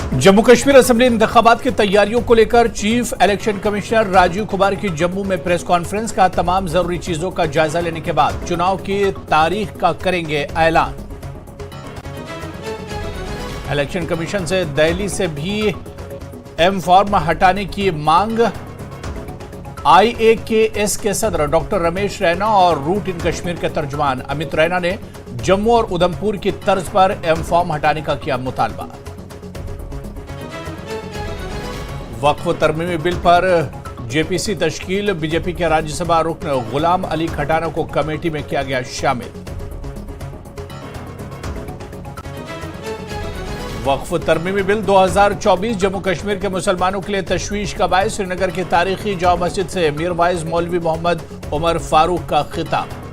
Jammu Kashmir assembly इंतखाबात की तैयारियों को लेकर chief election commissioner Rajeev Kumar की जम्मू में प्रेस कॉन्फ्रेंस का तमाम जरूरी चीजों का जायजा लेने के बाद चुनाव की तारीख का करेंगे ऐलान। इलेक्शन कमीशन से दिल्ली से भी एम फॉर्म हटाने की मांग। IAKS के सदर डॉक्टर रमेश रैना और रूट इन कश्मीर के तर्जुमान अमित रैना ने जम्मू और उधमपुर की तर्ज पर एम फॉर्म हटाने का किया मुतालबा। वक्फ तरमीमी बिल पर जेपीसी तश्कील। बीजेपी के राज्यसभा रुकन गुलाम अली खटाना को कमेटी में किया गया शामिल। वक्फ तरमीमी बिल 2024 जम्मू कश्मीर के मुसलमानों के लिए तशवीश का बायस। श्रीनगर की तारीखी जामा मस्जिद से मीर वाइज मौलवी मोहम्मद उमर फारूक का खिताब।